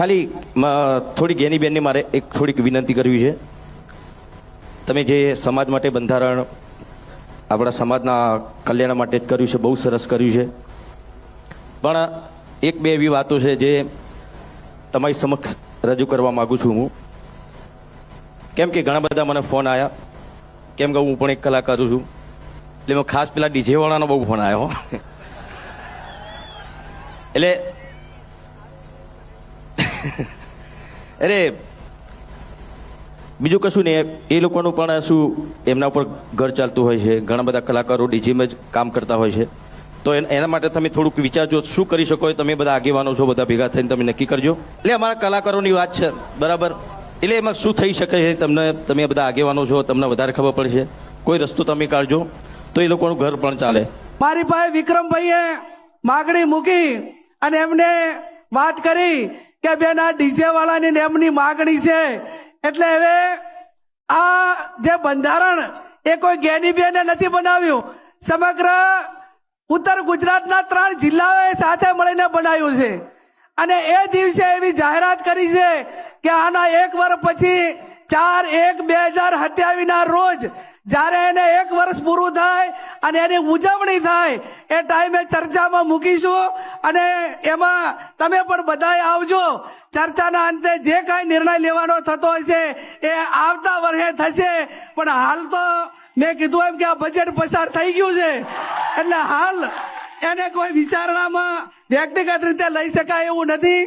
ખાલી થોડીક એની બેનને મારે એક થોડીક વિનંતી કરવી છે. તમે જે સમાજ માટે બંધારણ આપણા સમાજના કલ્યાણ માટે જ કર્યું છે, બહુ સરસ કર્યું છે. પણ એક બે એવી વાતો છે જે તમારી સમક્ષ રજૂ કરવા માગું છું હું. કેમ કે ઘણા બધા મને ફોન આવ્યા, કેમ કે હું પણ એક કલાકાર છું, એટલે મેં ખાસ પેલા ડીજે વાળાનો બહુ ફોન આવ્યો. એટલે અરે બીજું કશું નહીં, એ લોકોનું પણ શું એમના ઉપર ઘર ચાલતું હોય છે. ઘણા બધા કલાકારો ડીજીમાં જ કામ કરતા હોય છે. તો એના માટે તમે થોડુંક વિચારજો શું કરી શકો. તમે બધા આગેવાનો છો, બધા ભેગા થઈને તમે નક્કી કરજો. એટલે અમારા કલાકારોની વાત છે, બરાબર. એટલે એમાં શું થઈ શકે છે તમે બધા આગેવાનો છો, તમને વધારે ખબર પડશે. કોઈ રસ્તો તમે કાઢજો તો એ લોકોનું ઘર પણ ચાલે. મારી પાસે વિક્રમભાઈએ માગણી મૂકી અને એમને વાત કરી કે બેન આ ડીજે વાળાની એમની માગણી છે, એટલે હવે આ જે બંધારણ એ કોઈ જ્ઞાની બેને નથી બનાવ્યું, સમગ્ર ઉત્તર ગુજરાતના 3 જિલ્લાઓએ સાથે મળીને બનાવ્યું છે. અને એ દિવસે એવી જાહેરાત કરી છે કે આના 1 વર્ષ પછી 4/1/2027 ના રોજ જ્યારે એને 1 વર્ષ પૂરું થાય અને એની ઉજવણી થાય એ ટાઈમે ચર્ચામાં મૂકીશું. અને એમાં તમે પણ બધાએ આવજો. ચર્ચાના અંતે જે કાંઈ નિર્ણય લેવાનો થતો હોય છે એ આવતા વર્ષે થશે. પણ હાલ તો મેં કીધું એમ કે આ બજેટ પસાર થઈ ગયું છે, એટલે હાલ એને કોઈ વિચારણામાં વ્યક્તિગત રીતે લઈ શકાય એવું નથી.